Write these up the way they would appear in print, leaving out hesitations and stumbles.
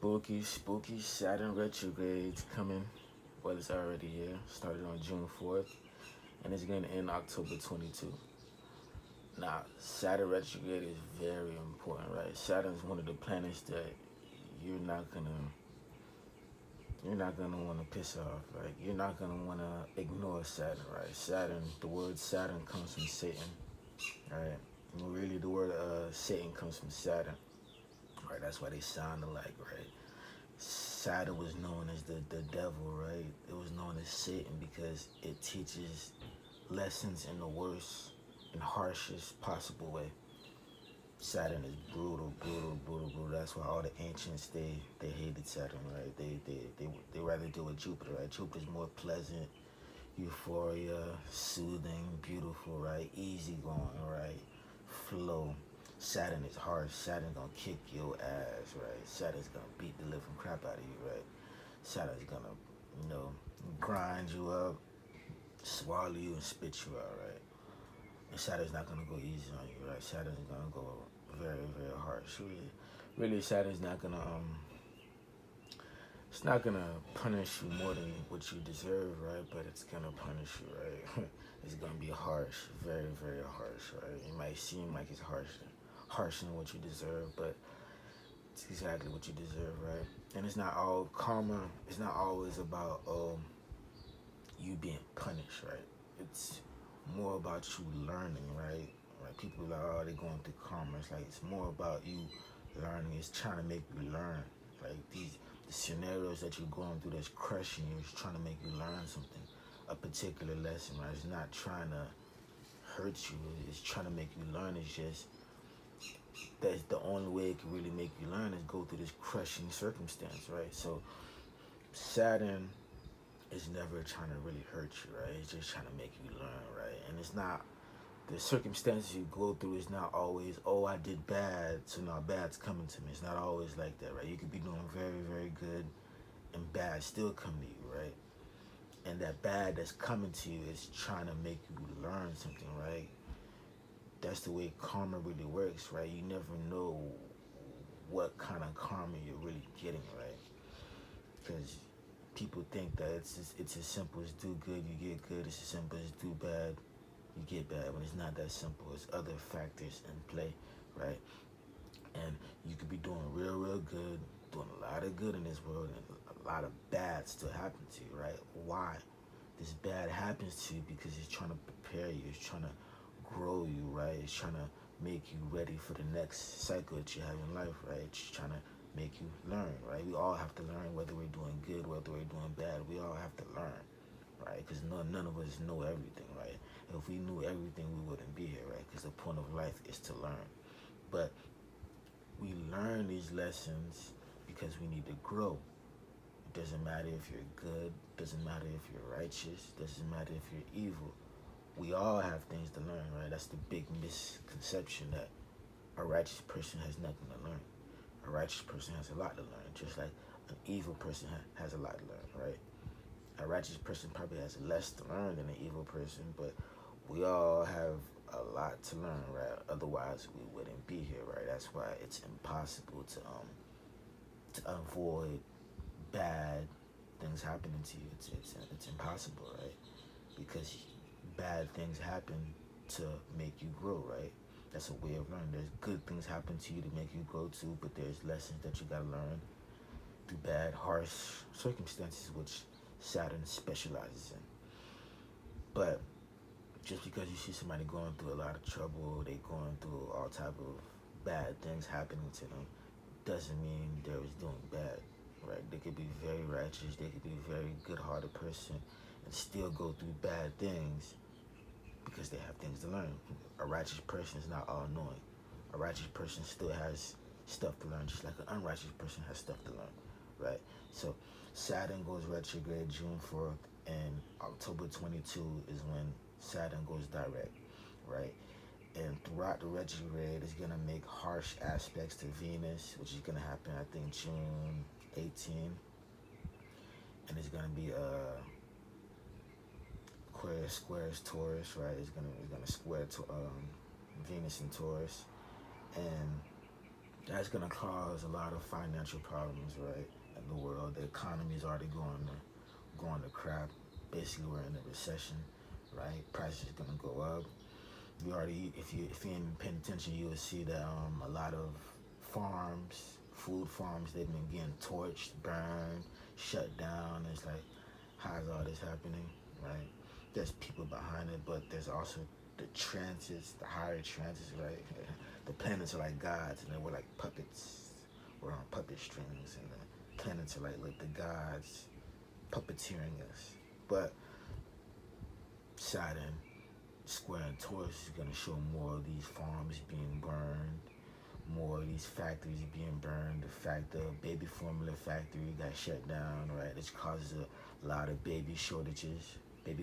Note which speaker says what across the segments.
Speaker 1: Spooky Saturn retrograde coming. Well, it's already here. Started on June 4th, and it's going to end October 22. Now, Saturn retrograde is very important, right? Saturn is one of the planets that you're not gonna you're not gonna want to piss off. Like you're not gonna want to ignore Saturn, right? Saturn, the word Saturn comes from Satan, right? And really, the word Satan comes from Saturn, right? That's why they sound alike, right? Saturn was known as the devil, right? It was known as Satan because it teaches lessons in the worst and harshest possible way. Saturn is brutal. That's why all the ancients they hated Saturn, right? They rather deal with Jupiter, right? Jupiter's more pleasant, euphoria, soothing, beautiful, right? Easy going, right? Flow. Saturn is harsh. Saturn gonna kick your ass, right? Saturn's gonna beat the living crap out of you, right? Saturn's gonna, you know, grind you up, swallow you, and spit you out, right? And Saturn's not gonna go easy on you, right? Saturn's gonna go very harsh. Really, Saturn's not gonna it's not gonna punish you more than what you deserve, right? But it's gonna punish you, right? It's gonna be harsh, very harsh, right? It might seem like it's harsher than what you deserve, but it's exactly what you deserve, right? And it's not all karma. It's not always about you being punished, right? It's more about you learning, right? Like people are like, oh, they're going through karma. It's like it's more about you learning. It's trying to make you learn. Like the scenarios that you're going through that's crushing you is trying to make you learn something, a particular lesson, right? It's not trying to hurt you. It's trying to make you learn. It's just that's the only way it can really make you learn is go through this crushing circumstance, right? So Saturn is never trying to really hurt you, right? It's just trying to make you learn, right? And it's not the circumstances you go through is not always, oh, I did bad, so now bad's coming to me. It's not always like that, right? You could be doing very good and bad still come to you, right? And that bad that's coming to you is trying to make you learn something, right? That's the way karma really works, right? You never know what kind of karma you're really getting, right? Because people think that it's as simple as do good, you get good. It's as simple as do bad, you get bad. When it's not that simple, it's other factors in play, right? And you could be doing real good, doing a lot of good in this world, and a lot of bad still happen to you, right? Why? This bad happens to you because it's trying to prepare you. It's trying to grow you, right? It's trying to make you ready for the next cycle that you have in life, right? It's trying to make you learn, right? We all have to learn whether we're doing good, whether we're doing bad. We all have to learn, right? Because none of us know everything, right? If we knew everything, we wouldn't be here, right? Because the point of life is to learn. But we learn these lessons because we need to grow. It doesn't matter if you're good, doesn't matter if you're righteous, doesn't matter if you're evil. We all have things to learn, right? That's the big misconception that a righteous person has nothing to learn. A righteous person has a lot to learn, just like an evil person has a lot to learn, right? A righteous person probably has less to learn than an evil person, but we all have a lot to learn, right? Otherwise, we wouldn't be here, right? That's why it's impossible to avoid bad things happening to you. It's impossible, right? Because bad things happen to make you grow, right? That's a way of learning. There's good things happen to you to make you grow too, but there's lessons that you gotta learn through bad, harsh circumstances, which Saturn specializes in. But just because you see somebody going through a lot of trouble, they going through all type of bad things happening to them, doesn't mean they're doing bad, right? They could be very righteous, they could be a very good-hearted person, and still go through bad things because they have things to learn. A righteous person is not all-knowing. A righteous person still has stuff to learn, just like an unrighteous person has stuff to learn, right? So Saturn goes retrograde June 4th, and October 22 is when Saturn goes direct, right? And throughout the retrograde, it's going to make harsh aspects to Venus, which is going to happen, I think, June 18. And it's going to be Aquarius squares Taurus, right? It's gonna square to Venus and Taurus, and That's gonna cause a lot of financial problems, right? In the world, the economy is already going to crap. Basically, we're in a recession, right? Prices are gonna go up. You already, if you ain't paying attention, you will see that a lot of farms, food farms, they've been getting torched, burned, shut down. It's like, how is all this happening, right? There's people behind it, but there's also the transits, the higher transits, right? The planets are like gods, and then we're like puppets. We're on puppet strings, and the planets are like the gods puppeteering us. But Saturn square and Taurus is going to show more of these farms being burned, more of these factories being burned. The fact the baby formula factory got shut down, right? It causes a lot of baby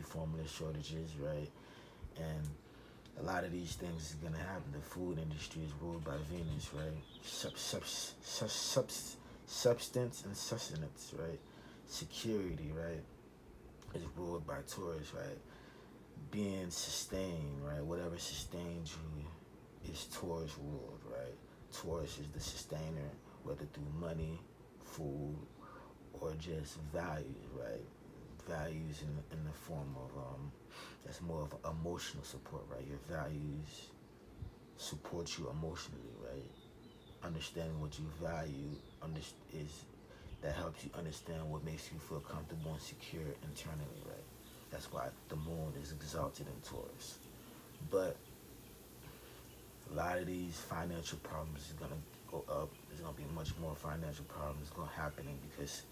Speaker 1: formula shortages, right? And a lot of these things is gonna happen. The food industry is ruled by Venus, right? Substance and sustenance, right? Security, right? Is ruled by Taurus, right? Being sustained, right? Whatever sustains you is Taurus ruled, right? Taurus is the sustainer, whether through money, food, or just values, right? Values in the form of that's more of emotional support, right? Your values support you emotionally, right? Understanding what you value is that helps you understand what makes you feel comfortable and secure internally, right? That's why the moon is exalted in Taurus. But a lot of these financial problems is gonna go up. There's gonna be much more financial problems gonna happening because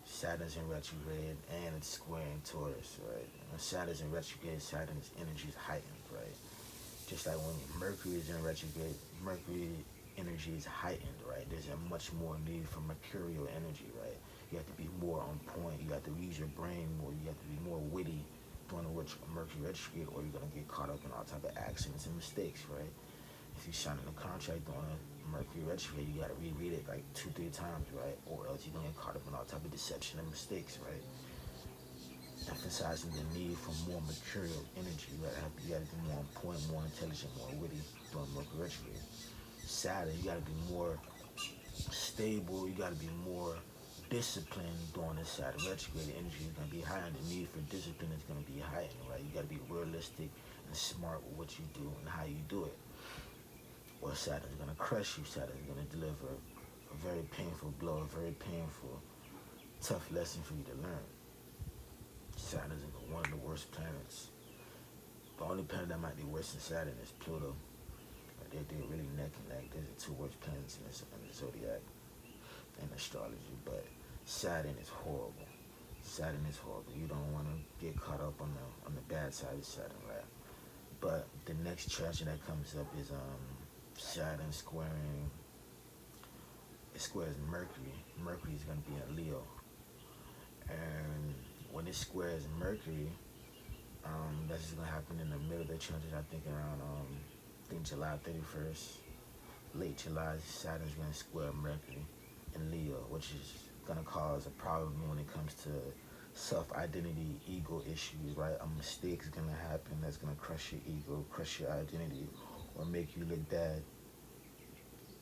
Speaker 1: Saturn's in retrograde and it's squaring Taurus, right? When Saturn's in retrograde, Saturn's energy is heightened, right? Just like when Mercury is in retrograde, Mercury energy is heightened, right? There's a much more need for mercurial energy, right? You have to be more on point. You have to use your brain more. You have to be more witty during the Mercury retrograde, or you're gonna get caught up in all type of accidents and mistakes, right? If you sign a contract on a Mercury retrograde, you gotta reread it like 2-3 times, right? Or else you're gonna get caught up in all type of deception and mistakes, right? Emphasizing the need for more mercurial energy. You gotta be more on point, more intelligent, more witty during Mercury retrograde. Saturn, you gotta be more stable. You gotta be more disciplined during the Saturn retrograde. The energy is gonna be high, and the need for discipline is gonna be heightened, right? You gotta be realistic and smart with what you do and how you do it. Or Saturn's gonna crush you. Saturn's gonna deliver a very painful blow, a very painful, tough lesson for you to learn. Saturn is one of the worst planets. The only planet that might be worse than Saturn is Pluto. They're really neck and neck. Those are two worst planets in the zodiac and astrology. But Saturn is horrible. Saturn is horrible. You don't want to get caught up on the bad side of Saturn, right? But the next tragedy that comes up is Saturn squares Mercury. Mercury is going to be in Leo, and when it squares Mercury, that's just gonna happen in the middle of the transit. I think around July 31st, late July. Saturn's gonna square Mercury in Leo, which is gonna cause a problem when it comes to self-identity, ego issues. Right, a mistake is gonna happen that's gonna crush your ego, crush your identity, or make you look bad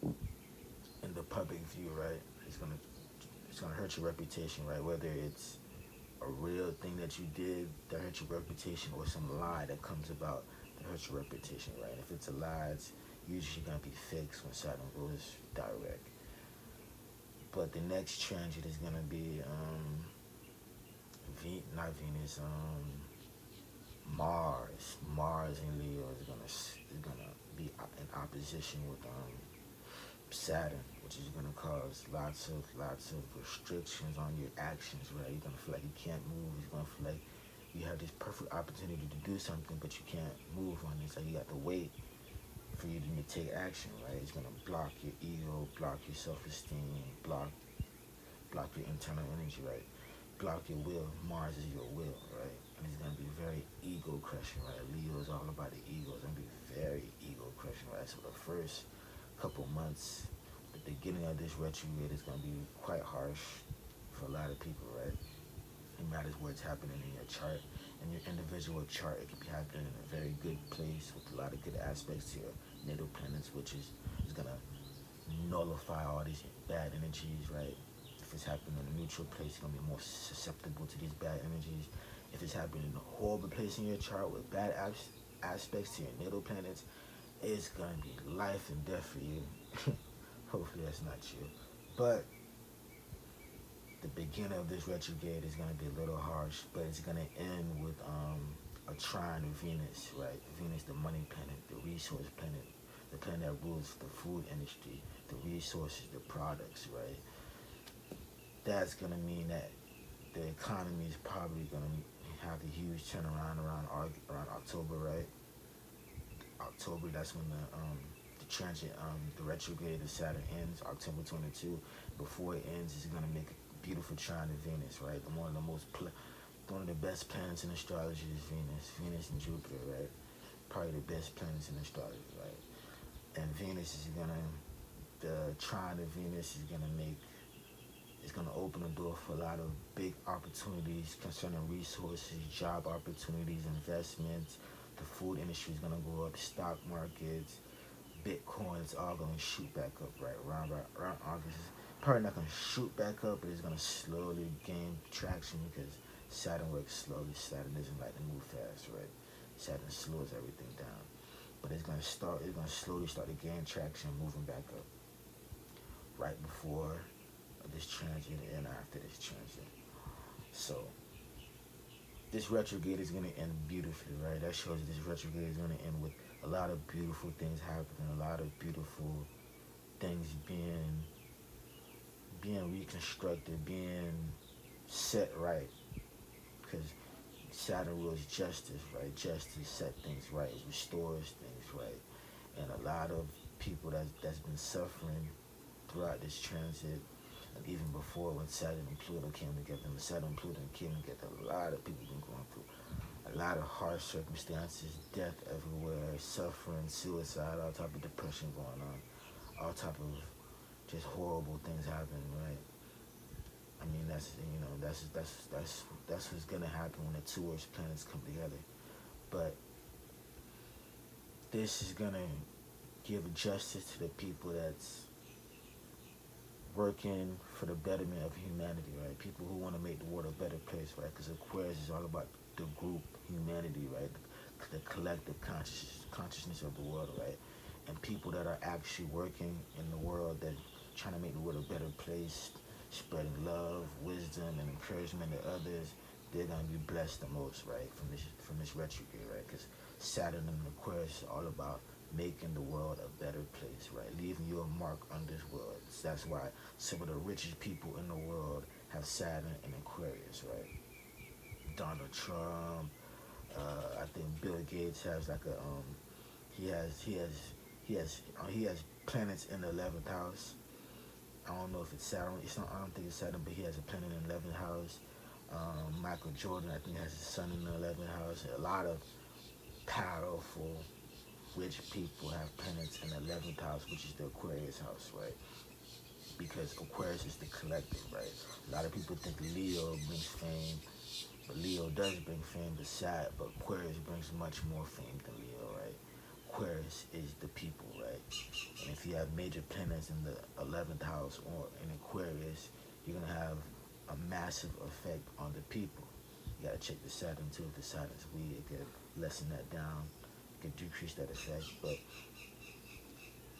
Speaker 1: in the public view. Right, it's gonna hurt your reputation. Right, whether it's a real thing that you did that hurt your reputation or some lie that comes about that hurts your reputation, right? If it's a lie, it's usually going to be fixed when Saturn goes direct. But the next transit is going to be not Venus, Mars. Mars in Leo is gonna be in opposition with Saturn, which is gonna cause lots of restrictions on your actions, right? You're gonna feel like you can't move. You're gonna feel like you have this perfect opportunity to do something, but you can't move on it. So you got to wait for you to take action, right? It's gonna block your ego, block your self-esteem, block your internal energy, right? Block your will. Mars is your will, right? And it's gonna be very ego crushing, right? Leo is all about the ego. It's gonna be very ego crushing, right? So the first couple months, the beginning of this retrograde is gonna be quite harsh for a lot of people, right? It matters where it's happening in your chart. In your individual chart, it could be happening in a very good place with a lot of good aspects to your natal planets, which is gonna nullify all these bad energies, right? If it's happening in a neutral place, you're gonna be more susceptible to these bad energies. If it's happening in a horrible place in your chart with bad aspects to your natal planets, it's gonna be life and death for you. Hopefully that's not you. But the beginning of this retrograde is gonna be a little harsh, but it's gonna end with a trine of Venus, right? Venus, the money planet, the resource planet, the planet that rules the food industry, the resources, the products, right? That's gonna mean that the economy is probably gonna have a huge turnaround around October, right? October, that's when the transit, the retrograde of Saturn ends, October 22. Before it ends, it's gonna make a beautiful trine to Venus, right? One of the best planets in astrology is Venus and Jupiter, right? Probably the best planets in astrology, right? And the trine of Venus is gonna it's gonna open the door for a lot of big opportunities concerning resources, job opportunities, investments. The food industry is gonna go up, stock markets, Bitcoin, it's all gonna shoot back up, right? Around August. Probably not gonna shoot back up, but it's gonna slowly gain traction because Saturn works slowly. Saturn doesn't like to move fast, right? Saturn slows everything down. But it's gonna slowly start to gain traction, moving back up. Right before this transit and after this transit. So this retrograde is gonna end beautifully, right? That shows this retrograde is gonna end with a lot of beautiful things happening, a lot of beautiful things being reconstructed, being set right. Because Saturn rules justice, right? Justice set things right, restores things right. And a lot of people that's been suffering throughout this transit, and even before when Saturn and Pluto came together, when Saturn and Pluto came together, a lot of people been going through a lot of harsh circumstances, death everywhere, suffering, suicide, all type of depression going on, all type of just horrible things happening, right? I mean, that's what's gonna happen when the two worst planets come together. But this is gonna give justice to the people that's working for the betterment of humanity, right? People who want to make the world a better place, right? Because Aquarius is all about the group humanity, right? The collective consciousness of the world, right? And people that are actually working in the world, that trying to make the world a better place, spreading love, wisdom, and encouragement to others, they're gonna be blessed the most, right? From this retrograde, right? Because Saturn and Aquarius is all about making the world a better place, right? Leaving your mark on this world. So that's why some of the richest people in the world have Saturn and Aquarius, right? Donald Trump, I think Bill Gates has like a he has planets in the 11th house. I don't know if it's Saturn. I don't think it's Saturn, but he has a planet in the 11th house. Michael Jordan, I think, has his sun in the 11th house. A lot of powerful rich people have planets in the 11th house, which is the Aquarius house, right? Because Aquarius is the collective, right? A lot of people think Leo brings fame, but Leo does bring fame, but Aquarius brings much more fame than Leo, right? Aquarius is the people, right? And if you have major planets in the 11th house or in Aquarius, you're going to have a massive effect on the people. You got to check the Saturn too. If the Saturn's weak, it could lessen that down, it could decrease that effect. But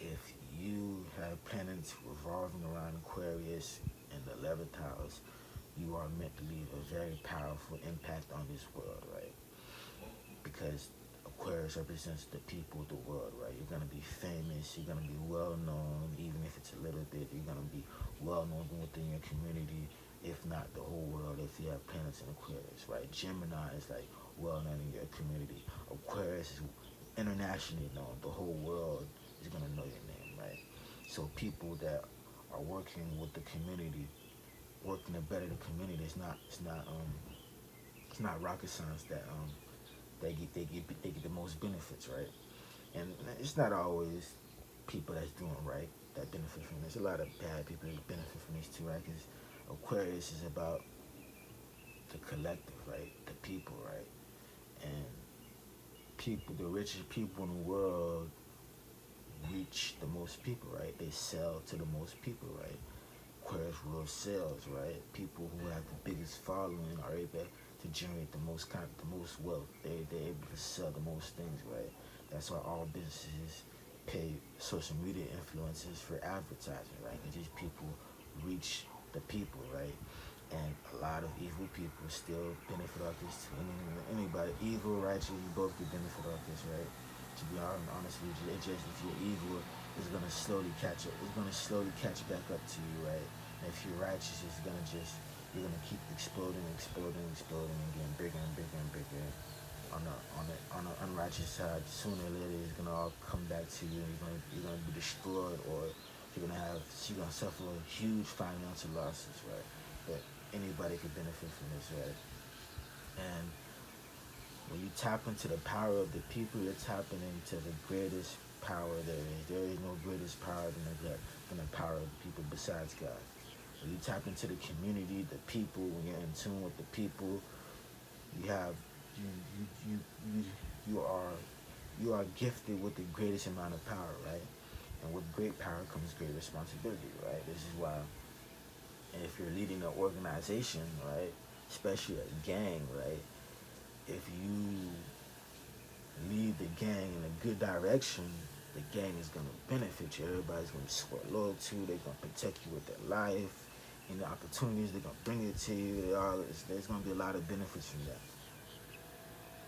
Speaker 1: if you have planets revolving around Aquarius in the 11th house, you are meant to leave a very powerful impact on this world, right? Because Aquarius represents the people of the world, right? You're going to be famous, you're going to be well known, even if it's a little bit, you're going to be well known within your community, if not the whole world, if you have planets in Aquarius, right? Gemini is like well known in your community. Aquarius is internationally known. The whole world is going to know your name, right? So people that are working with the community, working to better the community, it's not rocket science that they get the most benefits, right? And it's not always people that's doing right that benefit from this. A lot of bad people that benefit from these too, right? Because Aquarius is about the collective, right? The people, right? And the richest people in the world, reach the most people, right? They sell to the most people, right? Aquarius rule sales, right? People who have the biggest following are able to generate the most wealth. They're able to sell the most things, right? That's why all businesses pay social media influencers for advertising, right? Because these people reach the people, right? And a lot of evil people still benefit off this too. Anybody, evil, righteous, you both could benefit off this, right? To be honest with you, it just, if you're evil, it's gonna slowly catch up. It's gonna slowly catch back up to you, right? And if you're righteous, it's gonna just, you're gonna keep exploding, and getting bigger and bigger and bigger. On the unrighteous side, sooner or later, it's gonna all come back to you, and you're gonna be destroyed, or you're gonna suffer huge financial losses, right? But anybody could benefit from this, right? And when you tap into the power of the people, you're tapping into the greatest power there is. There is no greatest power than the power of the people besides God. When you tap into the community, the people, when you're in tune with the people, you have you you you are you are gifted with the greatest amount of power, right? And with great power comes great responsibility, right? This is why, if you're leading an organization, right, especially a gang, right, if you lead the gang in a good direction, the gang is going to benefit you. Everybody's going to score loyal to you. They're going to protect you with their life and the opportunities. They're going to bring it to you. There's going to be a lot of benefits from that.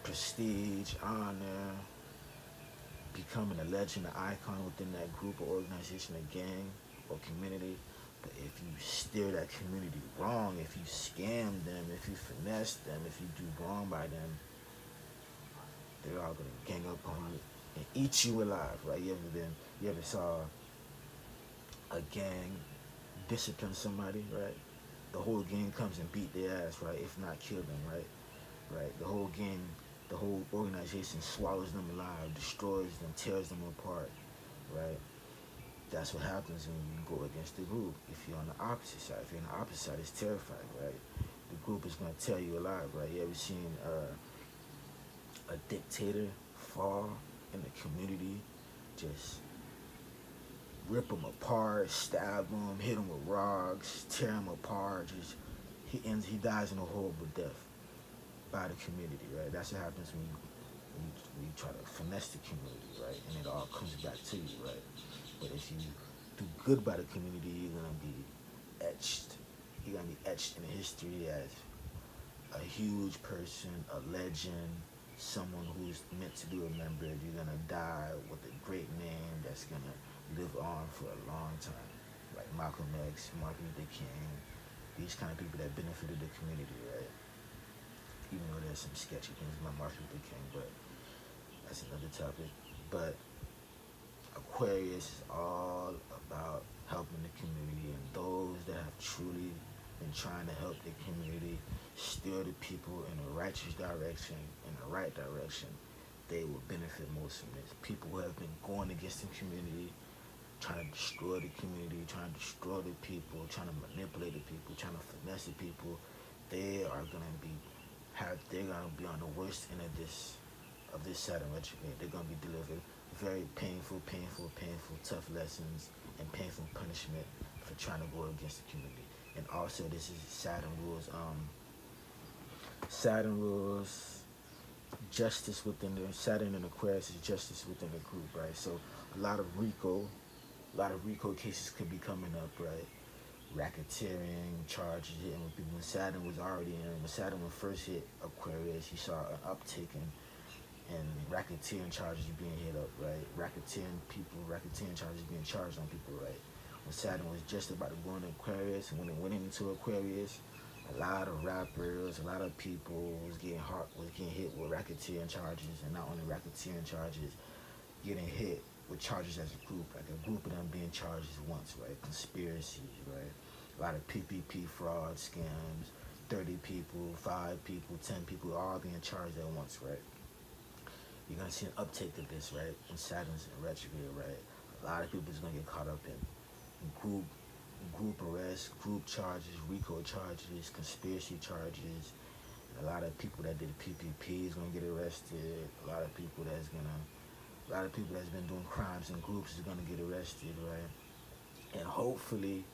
Speaker 1: Prestige, honor, becoming a legend, an icon within that group or organization, a gang or community. But if you steer that community wrong, if you scam them, if you finesse them, if you do wrong by them, they're all gonna gang up on you and eat you alive, right? You ever saw a gang discipline somebody, right? The whole gang comes and beat their ass, right? If not kill them, right? Right? The whole gang, the whole organization swallows them alive, destroys them, tears them apart, right? That's what happens when you go against the group. If you're on the opposite side, if you're on the opposite side, it's terrifying, right? The group is gonna tear you alive, right? You ever seen a dictator fall in the community? Just rip them apart, stab them, hit them with rocks, tear them apart. Just he dies in a horrible death by the community, right? That's what happens when you try to finesse the community, right? And it all comes back to you, right? But if you do good by the community, you're gonna be etched. You're gonna be etched in history as a huge person, a legend, someone who's meant to be remembered. You're gonna die with a great name that's gonna live on for a long time. Like Malcolm X, Martin Luther King, these kind of people that benefited the community, right? Even though there's some sketchy things about Martin Luther King, but that's another topic. But Aquarius is all about helping the community, and those that have truly been trying to help the community, steer the people in the righteous direction, in the right direction, they will benefit most from this. People who have been going against the community, trying to destroy the community, trying to destroy the people, trying to manipulate the people, trying to finesse the people, they are gonna be they're gonna be on the worst end of this Saturn retrograde. They're gonna be delivered very painful, tough lessons and painful punishment for trying to go against the community. And also, this is Saturn rules. Saturn rules justice within the Saturn and Aquarius is justice within the group, right? So a lot of RICO cases could be coming up, right? Racketeering charges hitting with people. When Saturn was already in, when Saturn first hit Aquarius, he saw an uptick in racketeering charges being hit up, right? Racketeering charges being charged on people, right? When Saturn was just about to go into Aquarius, and when it went into Aquarius, a lot of rappers, a lot of people was getting hit with racketeering charges, and not only racketeering charges, getting hit with charges as a group, like a group of them being charged at once, right? Conspiracies, right? A lot of PPP fraud scams, 30 people, 5 people, 10 people, all being charged at once, right? You're gonna see an uptake of this, right? And Saturn's in retrograde, right? A lot of people is gonna get caught up in group arrests, group charges, RICO charges, conspiracy charges. And a lot of people that did PPP is gonna get arrested. A lot of people A lot of people that's been doing crimes in groups is gonna get arrested, right? And hopefully,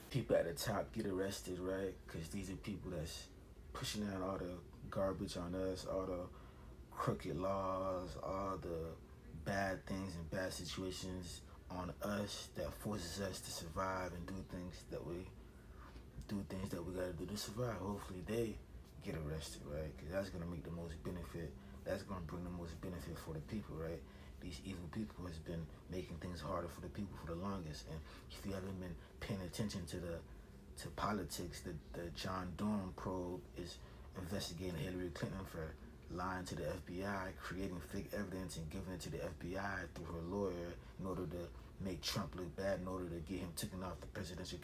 Speaker 1: people at the top get arrested, right? Because these are people that's pushing out all the garbage on us, all the crooked laws, all the bad things and bad situations on us that forces us to survive and do things that we gotta do to survive. Hopefully they get arrested, right? Because that's gonna make the most benefit. That's gonna bring the most benefit for the people, right? These evil people has been making things harder for the people for the longest. And if you haven't been paying attention to politics, the John Durham probe is investigating Hillary Clinton for lying to the FBI, creating fake evidence and giving it to the FBI through her lawyer in order to make Trump look bad, in order to get him taken off the presidential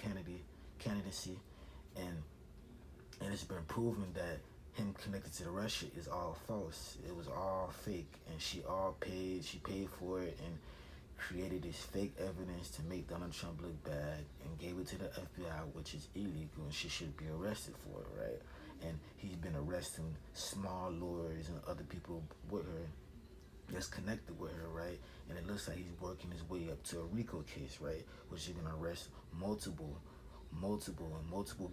Speaker 1: candidacy. And it's been proven that him connected to Russia is all false. It was all fake, and she paid for it and created this fake evidence to make Donald Trump look bad and gave it to the FBI, which is illegal, and she should be arrested for it, right? And he's been arresting small lawyers and other people with her that's connected with her, right? And it looks like he's working his way up to a RICO case, right? Which is gonna arrest multiple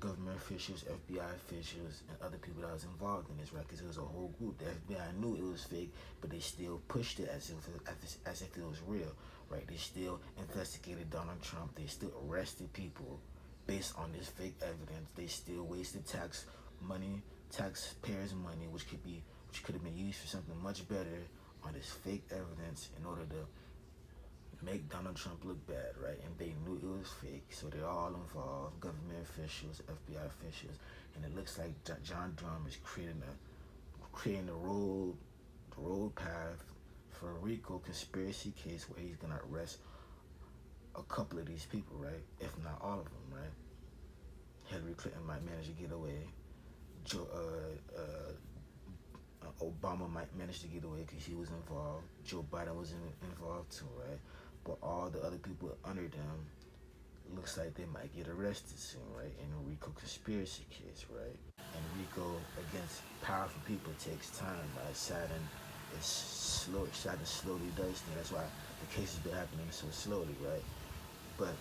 Speaker 1: government officials, FBI officials, and other people that was involved in this, right? Because it was a whole group. The FBI knew it was fake, but they still pushed it as if it was real, right? They still investigated Donald Trump. They still arrested people based on this fake evidence. They still wasted taxpayers' money, which could have been used for something much better on this fake evidence in order to make Donald Trump look bad, right? And they knew it was fake, so they're all involved, government officials, FBI officials, and it looks like John Durham is creating the road path for a RICO conspiracy case where he's gonna arrest a couple of these people, right? If not all of them, right? Hillary Clinton might manage to get away. Obama might manage to get away because he was involved. Joe Biden was involved too, right? But all the other people under them looks like they might get arrested soon, right? In a RICO conspiracy case, right? And RICO against powerful people takes time, right? Saturn slowly does things. That's why the case has been happening so slowly, right? But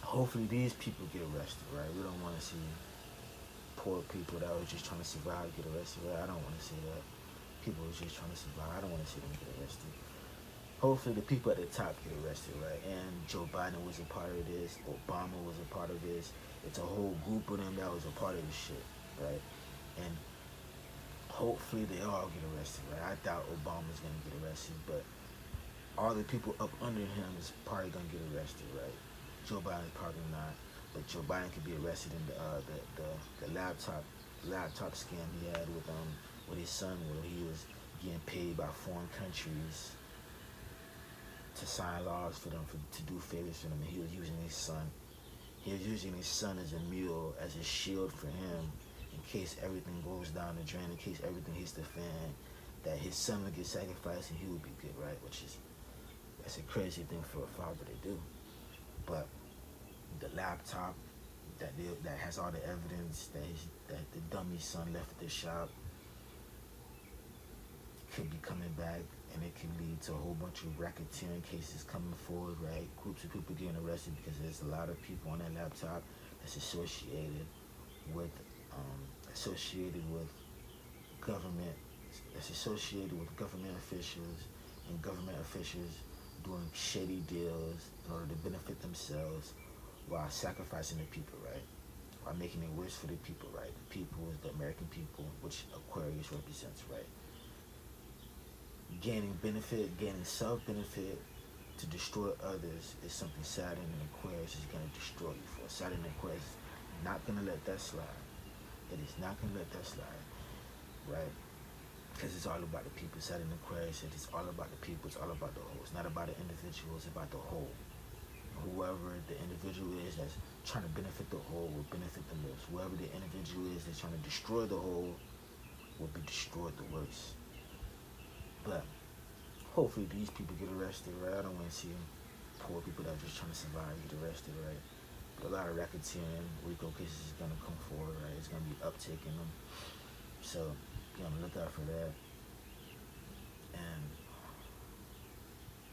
Speaker 1: hopefully these people get arrested, right? We don't want to see poor people that was just trying to survive get arrested, right? I don't want to see that. People was just trying to survive. I don't want to see them get arrested. Hopefully the people at the top get arrested, right? And Joe Biden was a part of this. Obama was a part of this. It's a whole group of them that was a part of this shit, right? And hopefully they all get arrested, right? I doubt Obama's gonna get arrested, but all the people up under him is probably gonna get arrested, right? Joe Biden's probably not, but Joe Biden could be arrested in the laptop scam he had with his son, where he was getting paid by foreign countries to sign laws for them to do favors for them, and he was using his son. He was using his son as a mule, as a shield for him, in case everything goes down the drain, in case everything hits the fan, that his son would get sacrificed and he would be good, right? That's a crazy thing for a father to do. But the laptop that has all the evidence that the dummy son left at the shop could be coming back, and it can lead to a whole bunch of racketeering cases coming forward, right? Groups of people getting arrested because there's a lot of people on that laptop that's associated with government, that's associated with government officials, and government officials doing shady deals in order to benefit themselves while sacrificing the people, right? While making it worse for the people, right? The people is the American people, which Aquarius represents, right? Gaining self-benefit to destroy others is something Saturn and Aquarius is going to destroy you for. Saturn and Aquarius is not going to let that slide. It is not going to let that slide, right? Because it's all about the people. Saturn and Aquarius, it's all about the people. It's all about the whole. It's not about the individual. It's about the whole. Whoever the individual is that's trying to benefit the whole will benefit the most. Whoever the individual is that's trying to destroy the whole will be destroyed the worst. But hopefully these people get arrested, right? I don't want to see poor people that are just trying to survive get arrested, right? But a lot of racketeering, RICO cases is going to come forward, right? It's going to be uptaking them. So be on the lookout for that. And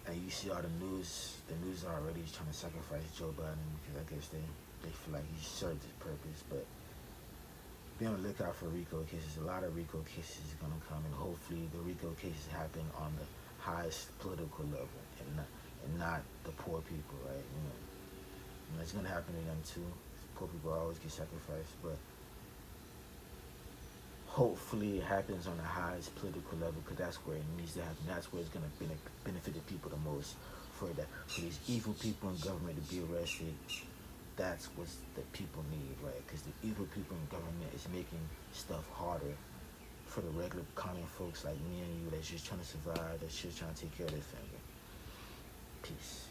Speaker 1: And you see all the news are already trying to sacrifice Joe Biden because I guess they feel like he served his purpose. But be on the lookout for RICO cases. A lot of RICO cases are gonna come, and hopefully the RICO cases happen on the highest political level and not the poor people, right? And it's gonna happen to them too. Poor people always get sacrificed, but hopefully it happens on the highest political level because that's where it needs to happen. That's where it's going to benefit the people the most. For these evil people in government to be arrested, that's what the people need, right? Because the evil people in government is making stuff harder for the regular common folks like me and you that's just trying to survive, that's just trying to take care of their family. Peace.